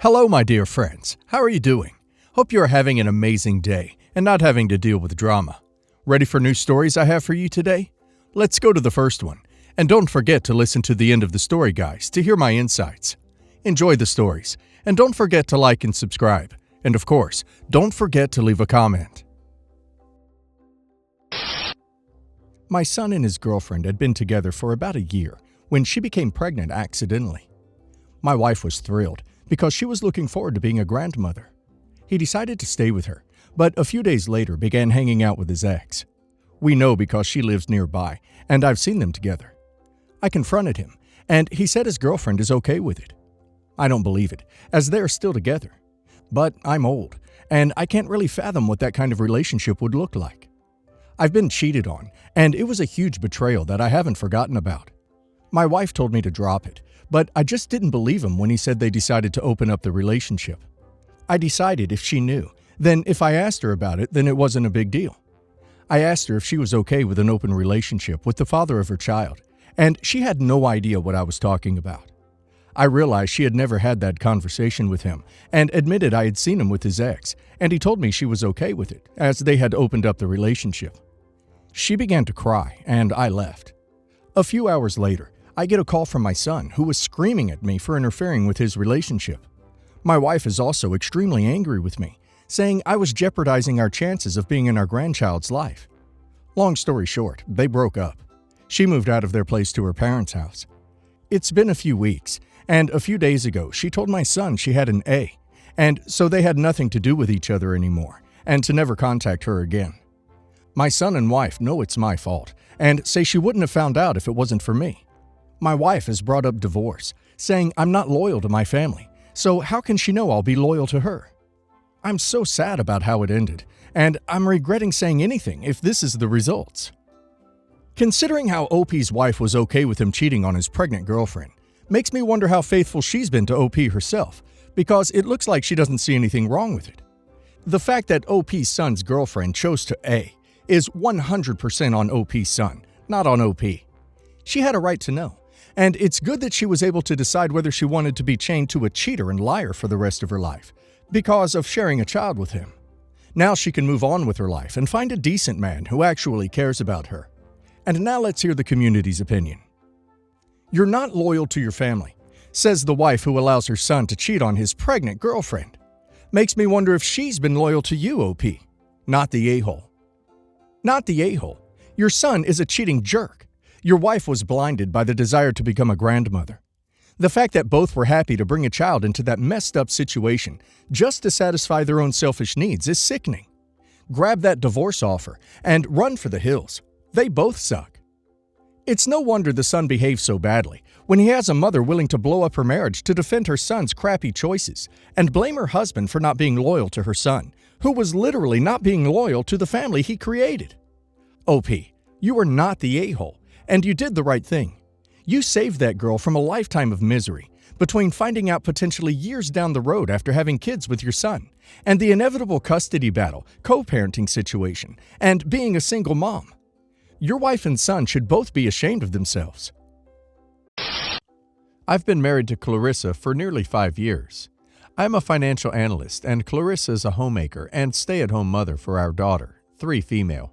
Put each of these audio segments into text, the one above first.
Hello, my dear friends. How are you doing? Hope you are having an amazing day and not having to deal with drama. Ready for new stories I have for you today? Let's go to the first one. And don't forget to listen to the end of the story, guys, to hear my insights. Enjoy the stories, and don't forget to like and subscribe. And of course, don't forget to leave a comment. My son and his girlfriend had been together for about a year when she became pregnant accidentally. My wife was thrilled because she was looking forward to being a grandmother. He decided to stay with her, but a few days later began hanging out with his ex. We know because she lives nearby, and I've seen them together. I confronted him, and he said his girlfriend is okay with it. I don't believe it, as they're still together. But I'm old, and I can't really fathom what that kind of relationship would look like. I've been cheated on, and it was a huge betrayal that I haven't forgotten about. My wife told me to drop it, but I just didn't believe him when he said they decided to open up the relationship. I decided if she knew, then if I asked her about it, then it wasn't a big deal. I asked her if she was okay with an open relationship with the father of her child, and she had no idea what I was talking about. I realized she had never had that conversation with him and admitted I had seen him with his ex, and he told me she was okay with it, as they had opened up the relationship. She began to cry, and I left. A few hours later, I get a call from my son, who was screaming at me for interfering with his relationship. My wife is also extremely angry with me, saying I was jeopardizing our chances of being in our grandchild's life. Long story short, they broke up. She moved out of their place to her parents' house. It's been a few weeks, and a few days ago she told my son she had an A, and so they had nothing to do with each other anymore, and to never contact her again. My son and wife know it's my fault, and say she wouldn't have found out if it wasn't for me. My wife has brought up divorce, saying I'm not loyal to my family, so how can she know I'll be loyal to her? I'm so sad about how it ended, and I'm regretting saying anything if this is the results. Considering how OP's wife was okay with him cheating on his pregnant girlfriend, makes me wonder how faithful she's been to OP herself, because it looks like she doesn't see anything wrong with it. The fact that OP's son's girlfriend chose to A is 100% on OP's son, not on OP. She had a right to know. And it's good that she was able to decide whether she wanted to be chained to a cheater and liar for the rest of her life, because of sharing a child with him. Now she can move on with her life and find a decent man who actually cares about her. And now let's hear the community's opinion. You're not loyal to your family, says the wife who allows her son to cheat on his pregnant girlfriend. Makes me wonder if she's been loyal to you, OP, not the a-hole. Not the a-hole. Your son is a cheating jerk. Your wife was blinded by the desire to become a grandmother. The fact that both were happy to bring a child into that messed up situation just to satisfy their own selfish needs is sickening. Grab that divorce offer and run for the hills. They both suck. It's no wonder the son behaves so badly when he has a mother willing to blow up her marriage to defend her son's crappy choices and blame her husband for not being loyal to her son, who was literally not being loyal to the family he created. OP, you are not the a-hole. And you did the right thing. You saved that girl from a lifetime of misery, between finding out potentially years down the road after having kids with your son, and the inevitable custody battle, co-parenting situation, and being a single mom. Your wife and son should both be ashamed of themselves. I've been married to Clarissa for nearly 5 years. I'm a financial analyst, and Clarissa is a homemaker and stay-at-home mother for our daughter, 3 female.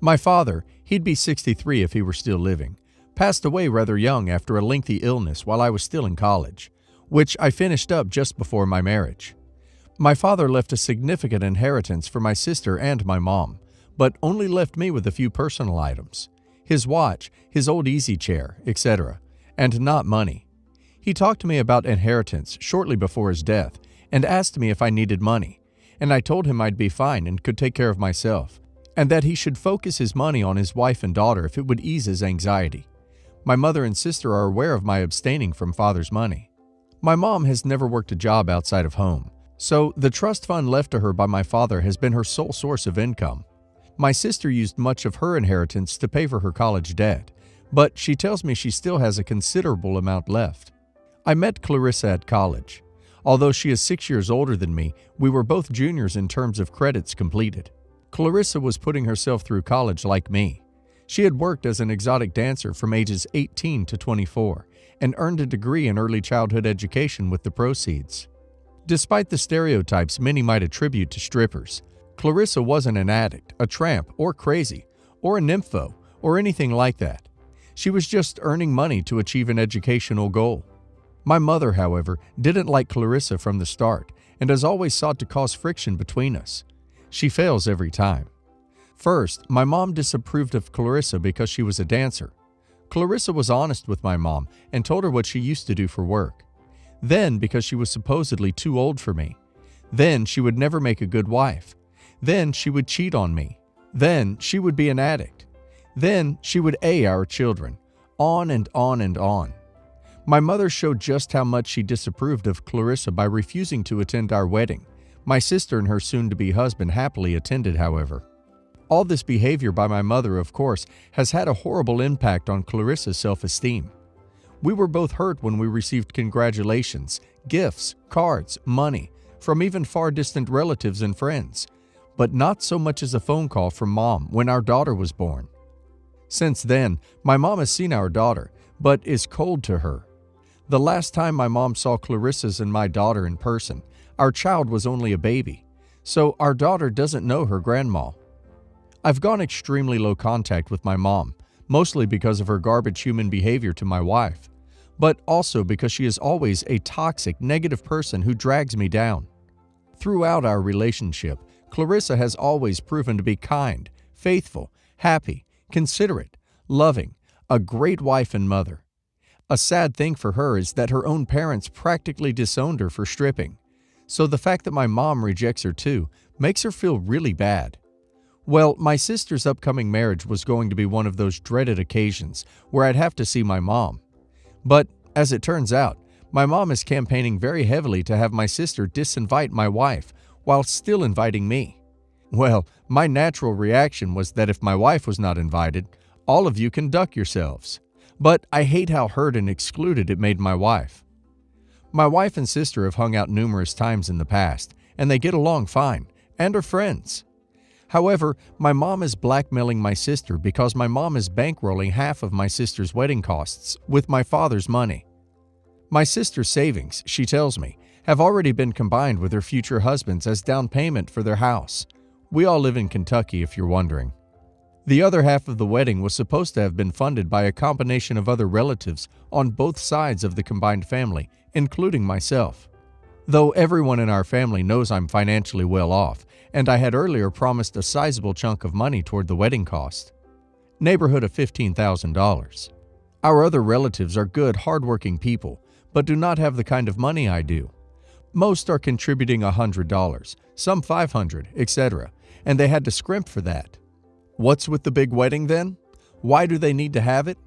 My father, he'd be 63 if he were still living, passed away rather young after a lengthy illness while I was still in college, which I finished up just before my marriage. My father left a significant inheritance for my sister and my mom, but only left me with a few personal items, his watch, his old easy chair, etc., and not money. He talked to me about inheritance shortly before his death and asked me if I needed money, and I told him I'd be fine and could take care of myself, and that he should focus his money on his wife and daughter if it would ease his anxiety. My mother and sister are aware of my abstaining from father's money. My mom has never worked a job outside of home, so the trust fund left to her by my father has been her sole source of income. My sister used much of her inheritance to pay for her college debt, but she tells me she still has a considerable amount left. I met Clarissa at college. Although she is 6 years older than me, we were both juniors in terms of credits completed. Clarissa was putting herself through college like me. She had worked as an exotic dancer from ages 18 to 24 and earned a degree in early childhood education with the proceeds. Despite the stereotypes many might attribute to strippers, Clarissa wasn't an addict, a tramp, or crazy, or a nympho, or anything like that. She was just earning money to achieve an educational goal. My mother, however, didn't like Clarissa from the start and has always sought to cause friction between us. She fails every time. First, my mom disapproved of Clarissa because she was a dancer. Clarissa was honest with my mom and told her what she used to do for work. Then, because she was supposedly too old for me. Then, she would never make a good wife. Then, she would cheat on me. Then, she would be an addict. Then, she would A our children. On and on and on. My mother showed just how much she disapproved of Clarissa by refusing to attend our wedding. My sister and her soon-to-be husband happily attended, however. All this behavior by my mother, of course, has had a horrible impact on Clarissa's self-esteem. We were both hurt when we received congratulations, gifts, cards, money, from even far distant relatives and friends, but not so much as a phone call from Mom when our daughter was born. Since then, my mom has seen our daughter, but is cold to her. The last time my mom saw Clarissa's and my daughter in person, our child was only a baby, so our daughter doesn't know her grandma. I've gone extremely low contact with my mom, mostly because of her garbage human behavior to my wife, but also because she is always a toxic, negative person who drags me down. Throughout our relationship, Clarissa has always proven to be kind, faithful, happy, considerate, loving, a great wife and mother. A sad thing for her is that her own parents practically disowned her for stripping, so the fact that my mom rejects her too makes her feel really bad. Well, my sister's upcoming marriage was going to be one of those dreaded occasions where I'd have to see my mom. But, as it turns out, my mom is campaigning very heavily to have my sister disinvite my wife while still inviting me. Well, my natural reaction was that if my wife was not invited, all of you can duck yourselves. But I hate how hurt and excluded it made my wife. My wife and sister have hung out numerous times in the past, and they get along fine, and are friends. However, my mom is blackmailing my sister because my mom is bankrolling half of my sister's wedding costs with my father's money. My sister's savings, she tells me, have already been combined with her future husband's as down payment for their house. We all live in Kentucky, if you're wondering. The other half of the wedding was supposed to have been funded by a combination of other relatives on both sides of the combined family, including myself. Though everyone in our family knows I'm financially well off, and I had earlier promised a sizable chunk of money toward the wedding cost. Neighborhood of $15,000. Our other relatives are good, hardworking people, but do not have the kind of money I do. Most are contributing $100, some $500, etc., and they had to scrimp for that. What's with the big wedding then? Why do they need to have it?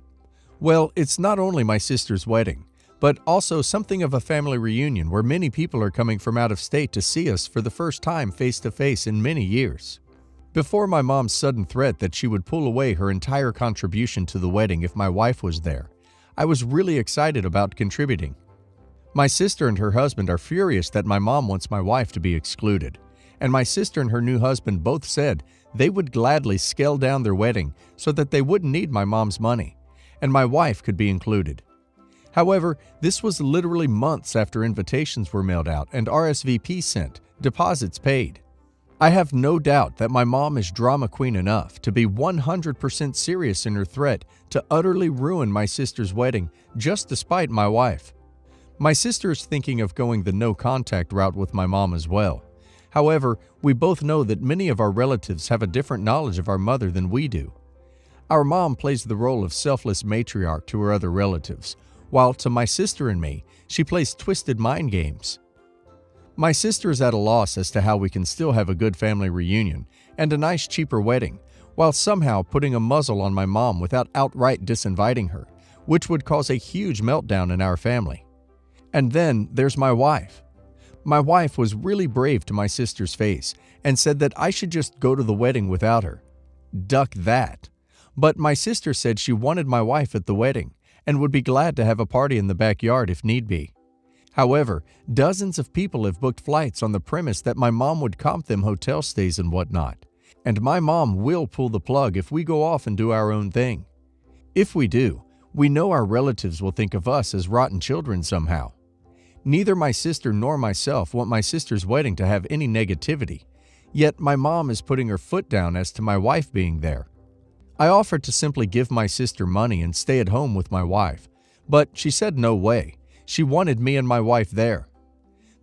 Well, it's not only my sister's wedding, but also something of a family reunion where many people are coming from out of state to see us for the first time face-to-face in many years. Before my mom's sudden threat that she would pull away her entire contribution to the wedding if my wife was there, I was really excited about contributing. My sister and her husband are furious that my mom wants my wife to be excluded, and my sister and her new husband both said they would gladly scale down their wedding so that they wouldn't need my mom's money, and my wife could be included. However, this was literally months after invitations were mailed out and RSVPs sent, deposits paid. I have no doubt that my mom is drama queen enough to be 100% serious in her threat to utterly ruin my sister's wedding just to spite my wife. My sister is thinking of going the no-contact route with my mom as well. However, we both know that many of our relatives have a different knowledge of our mother than we do. Our mom plays the role of selfless matriarch to her other relatives, while to my sister and me, she plays twisted mind games. My sister is at a loss as to how we can still have a good family reunion and a nice cheaper wedding, while somehow putting a muzzle on my mom without outright disinviting her, which would cause a huge meltdown in our family. And then there's my wife. My wife was really brave to my sister's face and said that I should just go to the wedding without her. Duck that. But my sister said she wanted my wife at the wedding and would be glad to have a party in the backyard if need be. However, dozens of people have booked flights on the premise that my mom would comp them hotel stays and whatnot, and my mom will pull the plug if we go off and do our own thing. If we do, we know our relatives will think of us as rotten children somehow. Neither my sister nor myself want my sister's wedding to have any negativity, yet my mom is putting her foot down as to my wife being there. I offered to simply give my sister money and stay at home with my wife, but she said no way. She wanted me and my wife there.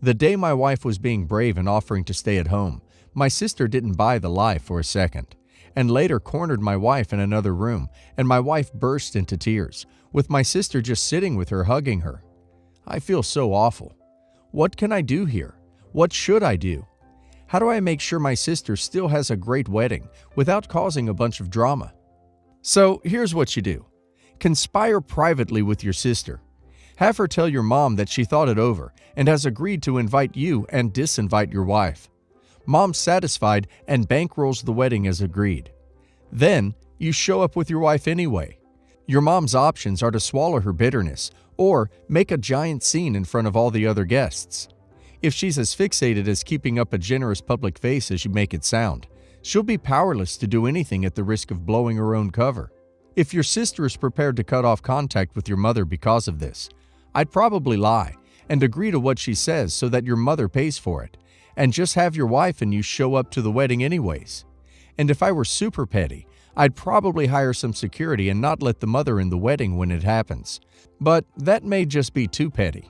The day my wife was being brave and offering to stay at home, my sister didn't buy the lie for a second, and later cornered my wife in another room, and my wife burst into tears, with my sister just sitting with her hugging her. I feel so awful. What can I do here? What should I do? How do I make sure my sister still has a great wedding without causing a bunch of drama? So here's what you do. Conspire privately with your sister. Have her tell your mom that she thought it over and has agreed to invite you and disinvite your wife. Mom's satisfied and bankrolls the wedding as agreed. Then you show up with your wife anyway. Your mom's options are to swallow her bitterness or make a giant scene in front of all the other guests. If she's as fixated as keeping up a generous public face as you make it sound, she'll be powerless to do anything at the risk of blowing her own cover. If your sister is prepared to cut off contact with your mother because of this, I'd probably lie and agree to what she says so that your mother pays for it, and just have your wife and you show up to the wedding anyways. And if I were super petty, I'd probably hire some security and not let the mother in the wedding when it happens. But that may just be too petty.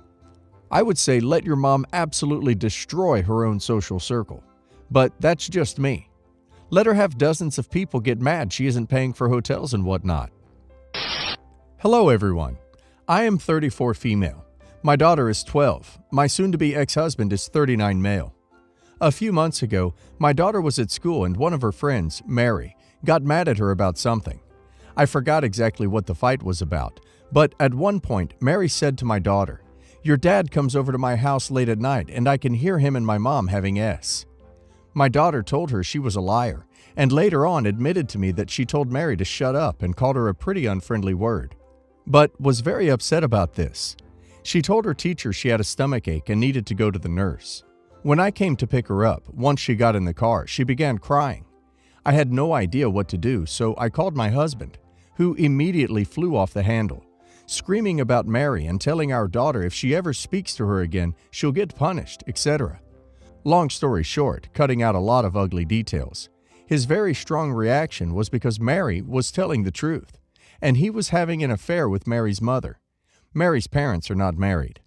I would say let your mom absolutely destroy her own social circle. But that's just me. Let her have dozens of people get mad she isn't paying for hotels and whatnot. Hello everyone. I am 34 female. My daughter is 12. My soon-to-be ex-husband is 39 male. A few months ago, my daughter was at school and one of her friends, Mary, got mad at her about something. I forgot exactly what the fight was about, but at one point, Mary said to my daughter, "Your dad comes over to my house late at night and I can hear him and my mom having S." My daughter told her she was a liar, and later on admitted to me that she told Mary to shut up and called her a pretty unfriendly word, but was very upset about this. She told her teacher she had a stomachache and needed to go to the nurse. When I came to pick her up, once she got in the car, she began crying. I had no idea what to do, so I called my husband, who immediately flew off the handle, screaming about Mary and telling our daughter if she ever speaks to her again, she'll get punished, etc. Long story short, cutting out a lot of ugly details, his very strong reaction was because Mary was telling the truth, and he was having an affair with Mary's mother. Mary's parents are not married.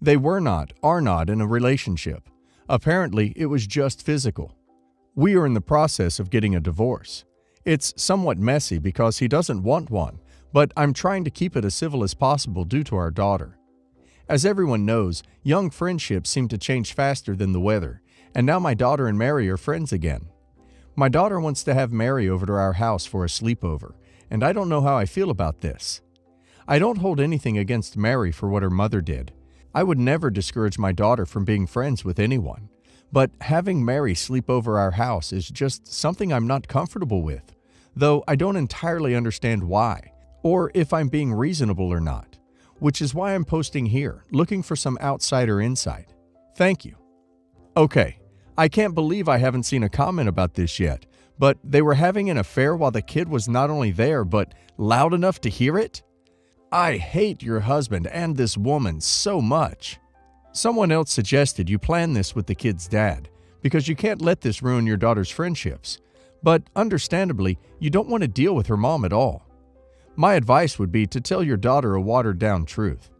They are not in a relationship. Apparently, it was just physical. We are in the process of getting a divorce. It's somewhat messy because he doesn't want one, but I'm trying to keep it as civil as possible due to our daughter. As everyone knows, young friendships seem to change faster than the weather, and now my daughter and Mary are friends again. My daughter wants to have Mary over to our house for a sleepover, and I don't know how I feel about this. I don't hold anything against Mary for what her mother did. I would never discourage my daughter from being friends with anyone, but having Mary sleep over our house is just something I'm not comfortable with, though I don't entirely understand why, or if I'm being reasonable or not, which is why I'm posting here, looking for some outsider insight. Thank you. Okay, I can't believe I haven't seen a comment about this yet, but they were having an affair while the kid was not only there, but loud enough to hear it? I hate your husband and this woman so much. Someone else suggested you plan this with the kid's dad, because you can't let this ruin your daughter's friendships. But understandably, you don't want to deal with her mom at all. My advice would be to tell your daughter a watered-down truth.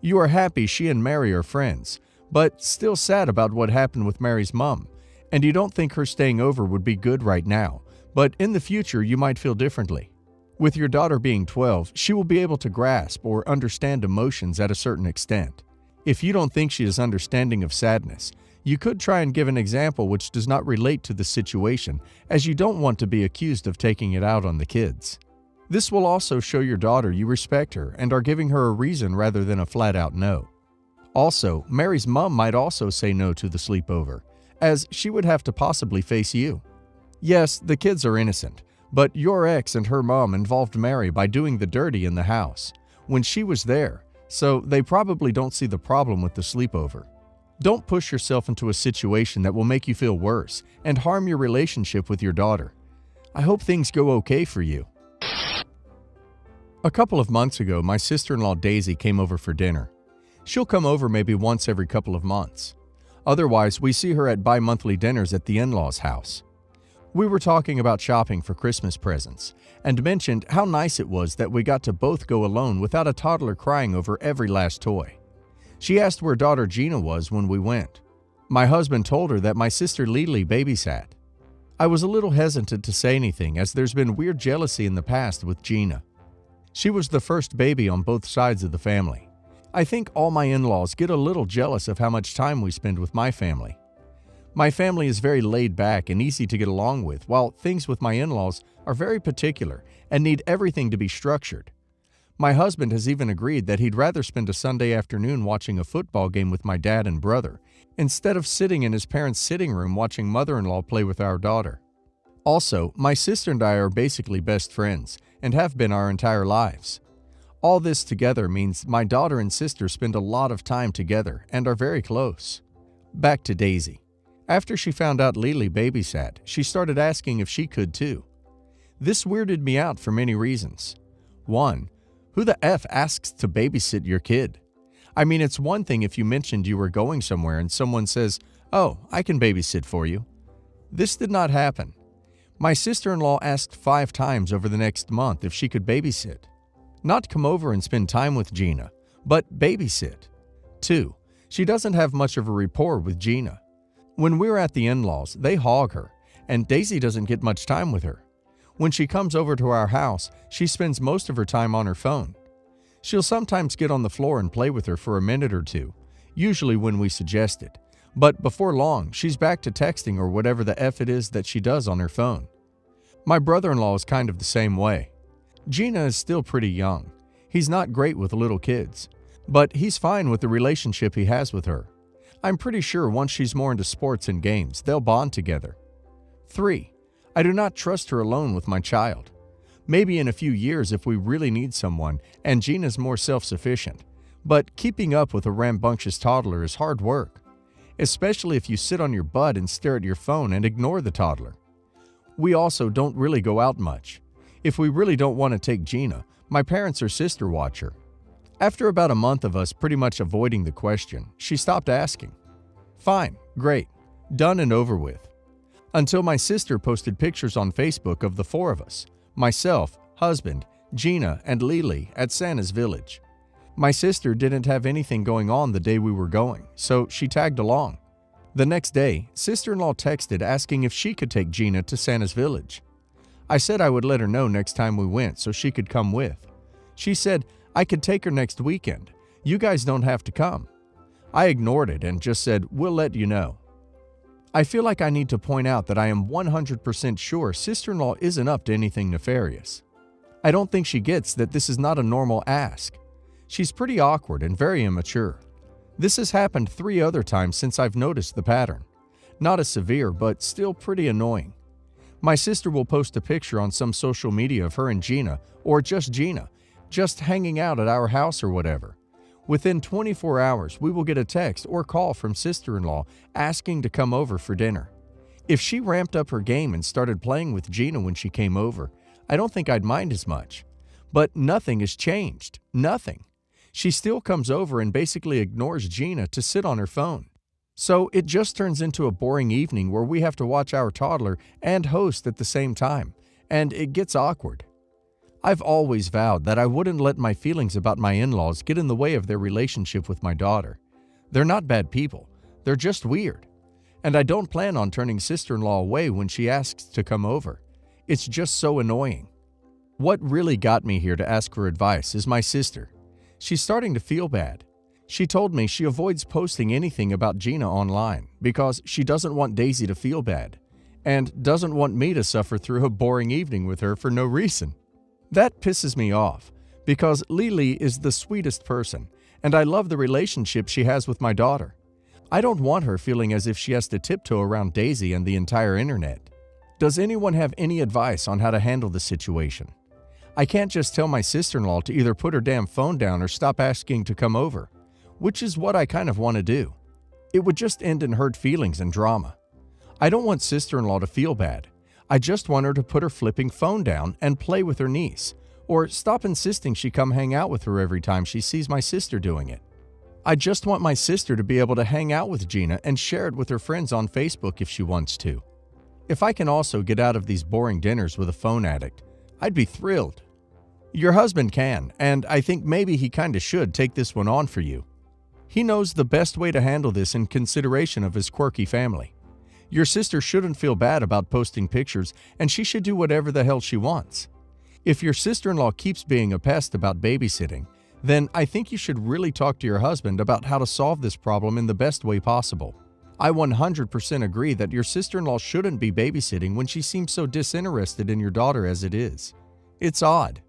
You are happy she and Mary are friends, but still sad about what happened with Mary's mom, and you don't think her staying over would be good right now, but in the future you might feel differently. With your daughter being 12, she will be able to grasp or understand emotions at a certain extent. If you don't think she is understanding of sadness, you could try and give an example which does not relate to the situation, as you don't want to be accused of taking it out on the kids. This will also show your daughter you respect her and are giving her a reason rather than a flat-out no. Also, Mary's mom might also say no to the sleepover, as she would have to possibly face you. Yes, the kids are innocent, but your ex and her mom involved Mary by doing the dirty in the house when she was there, so they probably don't see the problem with the sleepover. Don't push yourself into a situation that will make you feel worse and harm your relationship with your daughter. I hope things go okay for you. A couple of months ago, my sister-in-law Daisy came over for dinner. She'll come over maybe once every couple of months. Otherwise, we see her at bi-monthly dinners at the in-laws' house. We were talking about shopping for Christmas presents and mentioned how nice it was that we got to both go alone without a toddler crying over every last toy. She asked where daughter Gina was when we went. My husband told her that my sister Lily babysat. I was a little hesitant to say anything as there's been weird jealousy in the past with Gina. She was the first baby on both sides of the family. I think all my in-laws get a little jealous of how much time we spend with my family. My family is very laid back and easy to get along with, while things with my in-laws are very particular and need everything to be structured. My husband has even agreed that he'd rather spend a Sunday afternoon watching a football game with my dad and brother instead of sitting in his parents' sitting room watching mother-in-law play with our daughter. Also, my sister and I are basically best friends and have been our entire lives. All this together means my daughter and sister spend a lot of time together and are very close. Back to Daisy. After she found out Lily babysat, she started asking if she could too. This weirded me out for many reasons. 1. Who the F asks to babysit your kid? I mean, it's one thing if you mentioned you were going somewhere and someone says, "Oh, I can babysit for you." This did not happen. My sister-in-law asked 5 times over the next month if she could babysit. Not come over and spend time with Gina, but babysit. 2. She doesn't have much of a rapport with Gina. When we're at the in-laws, they hog her, and Daisy doesn't get much time with her. When she comes over to our house, she spends most of her time on her phone. She'll sometimes get on the floor and play with her for a minute or two, usually when we suggest it. But before long, she's back to texting or whatever the F it is that she does on her phone. My brother-in-law is kind of the same way. Gina is still pretty young. He's not great with little kids, but he's fine with the relationship he has with her. I'm pretty sure once she's more into sports and games, they'll bond together. 3. I do not trust her alone with my child. Maybe in a few years if we really need someone and Gina's more self-sufficient, but keeping up with a rambunctious toddler is hard work, especially if you sit on your butt and stare at your phone and ignore the toddler. We also don't really go out much. If we really don't want to take Gina, my parents or sister watch her. After about a month of us pretty much avoiding the question, she stopped asking. Fine, great, done and over with. Until my sister posted pictures on Facebook of the 4 of us, myself, husband, Gina, and Lily at Santa's village. My sister didn't have anything going on the day we were going, so she tagged along. The next day, sister-in-law texted asking if she could take Gina to Santa's village. I said I would let her know next time we went so she could come with. She said, "I could take her next weekend. You guys don't have to come." I ignored it and just said, "We'll let you know." I feel like I need to point out that I am 100% sure sister-in-law isn't up to anything nefarious. I don't think she gets that this is not a normal ask. She's pretty awkward and very immature. This has happened 3 other times since I've noticed the pattern. Not as severe, but still pretty annoying. My sister will post a picture on some social media of her and Gina, or just Gina, just hanging out at our house or whatever. Within 24 hours, we will get a text or call from sister-in-law asking to come over for dinner. If she ramped up her game and started playing with Gina when she came over, I don't think I'd mind as much. But nothing has changed. Nothing. She still comes over and basically ignores Gina to sit on her phone. So it just turns into a boring evening where we have to watch our toddler and host at the same time, and it gets awkward. I've always vowed that I wouldn't let my feelings about my in-laws get in the way of their relationship with my daughter. They're not bad people, they're just weird. And I don't plan on turning sister-in-law away when she asks to come over. It's just so annoying. What really got me here to ask for advice is my sister. She's starting to feel bad. She told me she avoids posting anything about Gina online because she doesn't want Daisy to feel bad and doesn't want me to suffer through a boring evening with her for no reason. That pisses me off because Lily is the sweetest person and I love the relationship she has with my daughter. I don't want her feeling as if she has to tiptoe around Daisy and the entire internet. Does anyone have any advice on how to handle the situation? I can't just tell my sister-in-law to either put her damn phone down or stop asking to come over, which is what I kind of want to do. It would just end in hurt feelings and drama. I don't want sister-in-law to feel bad. I just want her to put her flipping phone down and play with her niece, or stop insisting she come hang out with her every time she sees my sister doing it. I just want my sister to be able to hang out with Gina and share it with her friends on Facebook if she wants to. If I can also get out of these boring dinners with a phone addict, I'd be thrilled. Your husband can, and I think maybe he kinda should take this one on for you. He knows the best way to handle this in consideration of his quirky family. Your sister shouldn't feel bad about posting pictures, and she should do whatever the hell she wants. If your sister-in-law keeps being a pest about babysitting, then I think you should really talk to your husband about how to solve this problem in the best way possible. I 100% agree that your sister-in-law shouldn't be babysitting when she seems so disinterested in your daughter as it is. It's odd.